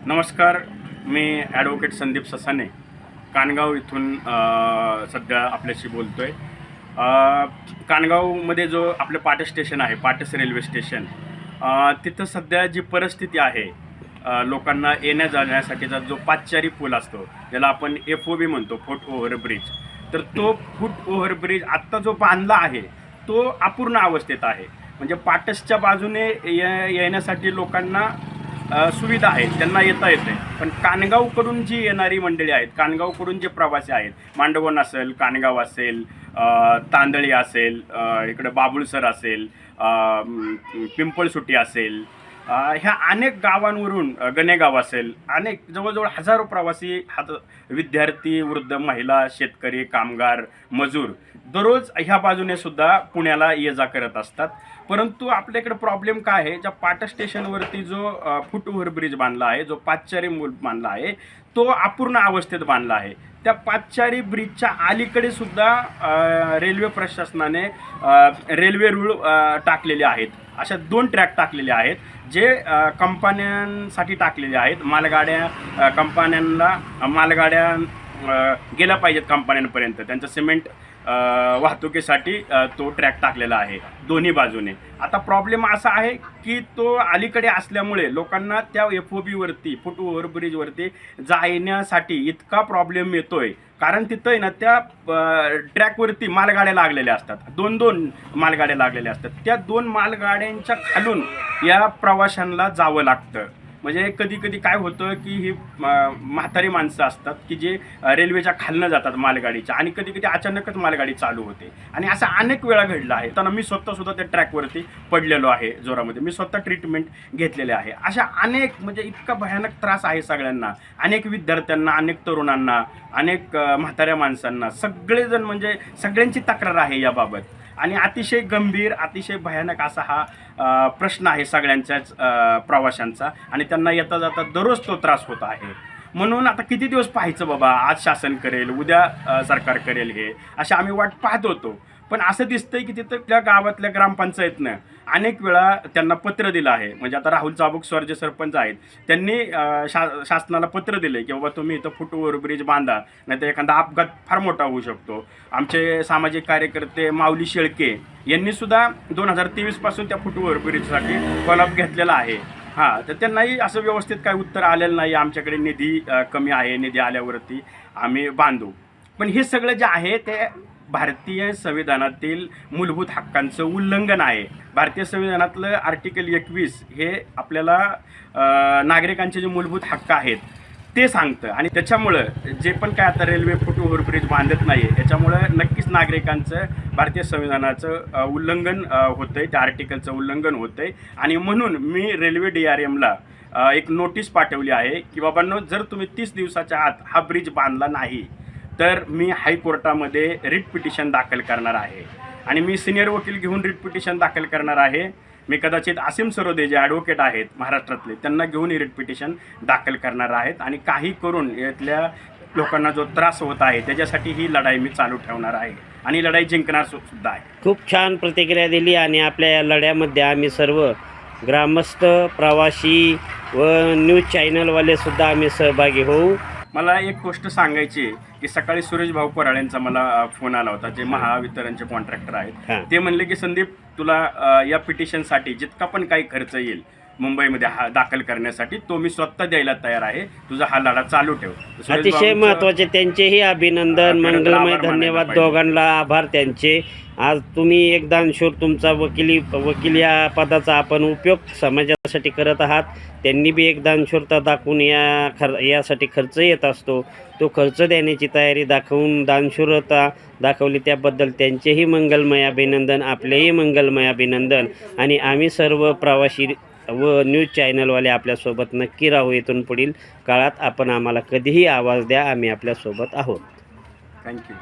नमस्कार, मी ॲडव्होकेट संदीप ससाने कानगाव इथून सध्या आपल्याशी बोलतो आहे. कानगावमध्ये जो आपलं पाटस स्टेशन आहे, पाटस रेल्वे स्टेशन, तिथं सध्या जी परिस्थिती आहे, लोकांना येण्या जाण्यासाठीचा जो पादचारी पूल असतो, ज्याला आपण FOB म्हणतो, फूट ओव्हर ब्रिज, तर तो फूट ओव्हर ब्रिज आत्ता जो बांधला आहे तो अपूर्ण अवस्थेत आहे. म्हणजे पाटसच्या बाजूने येण्यासाठी लोकांना सुविधा आहेत, त्यांना येता येते, पण कानगावकडून जी येणारी मंडळी आहेत, कानगावकडून जे प्रवासी आहेत, मांडवण असेल, कानगाव असेल, तांदळी असेल, इकडं बाबुळसर असेल, पिंपळसुटी असेल, ह्या अनेक गावांवरून, गणेगाव असेल, अनेक जवळजवळ हजारो प्रवासी, विद्यार्थी, वृद्ध, महिला, शेतकरी, कामगार, मजूर दररोज ह्या बाजूने सुद्धा पुण्याला ये जा करत असतात. परंतु आपल्याकडे प्रॉब्लेम काय आहे, ज्या पाटस स्टेशनवरती जो फूट ओव्हर ब्रिज बांधला आहे, जो पादचारी मूल बांधला आहे, तो अपूर्ण अवस्थेत बांधला आहे. त्या पादचारी ब्रिजच्या अलीकडे सुद्धा रेल्वे प्रशासनाने रेल्वे रूळ टाकलेले आहेत. अशा 2 ट्रॅक टाकलेले आहेत, जे कंपन्यांसाठी टाकलेले आहेत. मालगाड्या, कंपन्यांना मालगाड्या गेल्या पाहिजेत कंपन्यांपर्यंत, त्यांचं सिमेंट वाहतुकीसाठी तो ट्रॅक टाकलेला आहे दोन्ही बाजूने. आता प्रॉब्लेम असा आहे की तो अलीकडे असल्यामुळे लोकांना त्या FOBवरती, फूट ओव्हर ब्रिजवरती जाण्यासाठी इतका प्रॉब्लेम येतोय, कारण तिथं आहे ना, त्या ट्रॅकवरती मालगाड्या लागलेल्या असतात, 2-2 मालगाड्या लागलेल्या असतात. त्या 2 मालगाड्यांच्या खालून या प्रवाशांना जावं लागतं. म्हणजे कधी कधी काय होतं की ही म्हातारी माणसं असतात की जे रेल्वेच्या खालनं जातात मालगाडीच्या, आणि कधी कधी अचानकच मालगाडी चालू होते, आणि असं अनेक वेळा घडलं आहे. त्यांना मी स्वतःसुद्धा त्या ट्रॅकवरती पडलेलो आहे जोरामध्ये, मी स्वतः ट्रीटमेंट घेतलेले आहे. अशा अनेक, म्हणजे इतका भयानक त्रास आहे सगळ्यांना, अनेक विद्यार्थ्यांना, अनेक तरुणांना, अनेक म्हाताऱ्या माणसांना, सगळेजण, म्हणजे सगळ्यांची तक्रार आहे याबाबत. आणि अतिशय गंभीर, अतिशय भयानक असा हा प्रश्न आहे सगळ्यांच्याच प्रवाशांचा, आणि त्यांना येता जाता दररोज तो त्रास होत आहे. म्हणून आता किती दिवस पाहायचं बाबा, आज शासन करेल, उद्या सरकार करेल, हे अशा आम्ही वाट पाहत होतो. पण असं दिसतंय की तिथं त्या गावातल्या ग्रामपंचायतनं अनेक वेळा त्यांना पत्र दिलं आहे. म्हणजे आता राहुल चाबुक सर जे सरपंच आहेत, त्यांनी शासनाला पत्र दिले की बाबा तुम्ही इथं फूट ओव्हर ब्रिज बांधा, नाही तर एखादा अपघात फार मोठा होऊ शकतो. आमचे सामाजिक कार्यकर्ते माऊली शेळके यांनीसुद्धा 2023 पासून त्या फूट ओव्हर ब्रिजसाठी फॉलोअप घेतलेला आहे. तर त्यांनाही असं व्यवस्थित काही उत्तर आलेलं नाही, आमच्याकडे निधी कमी आहे, निधी आल्यावरती आम्ही बांधू. पण हे सगळं जे आहे ते भारतीय संविधानातील मूलभूत हक्कांचं उल्लंघन आहे. भारतीय संविधानातलं आर्टिकल 21 हे आपल्याला नागरिकांचे जे मूलभूत हक्क आहेत ते सांगतं, आणि त्याच्यामुळं जे पण काय आता रेल्वे फूट ओव्हर ब्रिज बांधत नाही आहे, त्याच्यामुळं नक्कीच नागरिकांचं भारतीय संविधानाचं उल्लंघन होतं आहे, त्या आर्टिकलचं उल्लंघन होतं आहे. आणि म्हणून मी रेल्वे DRMला एक नोटीस पाठवली आहे की बाबांनो, जर तुम्ही 30 दिवसाच्या आत हा ब्रिज बांधला नाही तर मी हायकोर्टामध्ये रिट पिटिशन दाखल करणार आहे, आणि मी सिनियर वकील घेऊन रिट पिटिशन दाखल करणार आहे. मी कदाचित असीम सरोदे जे ॲडव्होकेट आहेत महाराष्ट्रातले, त्यांना घेऊन रिट पिटिशन दाखल करणार आहेत, आणि काही करून यातल्या लोकांना जो त्रास होत आहे त्याच्यासाठी ही लढाई मी चालू ठेवणार आहे, आणि लढाई जिंकणार सुद्धा आहे. खूप छान प्रतिक्रिया दिली, आणि आपल्या या लढ्यामध्ये आम्ही सर्व ग्रामस्थ, प्रवासी व न्यूज चॅनलवालेसुद्धा आम्ही सहभागी होऊ. मला एक गोष्ट सांगायची आहे की सकाळी सुरेश भाऊ पराळेंचा मला फोन आला होता, जे महावितरणचे कॉन्ट्रॅक्टर आहेत. ते म्हणले की संदीप, तुला या पिटिशनसाठी जितका पण काही खर्च येईल मुंबईमध्ये हा दाखल करण्यासाठी, तो मी स्वतः द्यायला तयार आहे, तुझा हा लढा चालू ठेव. अतिशय महत्त्वाचे, त्यांचेही अभिनंदन, मंगलमय, धन्यवाद दोघांना, आभार त्यांचे. आज तुम्ही एक दानशूर, तुमचा वकील या पदाचा आपण उपयोग समाजासाठी करत आहात. त्यांनी बी एक दानशूरता दाखवून यासाठी खर्च येत असतो, तो खर्च देण्याची तयारी दाखवून दानशूरता दाखवली, त्याबद्दल त्यांचेही मंगलमय अभिनंदन, आपलेही मंगलमय अभिनंदन. आणि आम्ही सर्व प्रवासी व न्यूज चॅनलवाले आपल्यासोबत नक्की राहू. इथून पुढील काळात आपण आम्हाला कधीही आवाज द्या, आम्ही आपल्यासोबत आहोत. थँक्यू.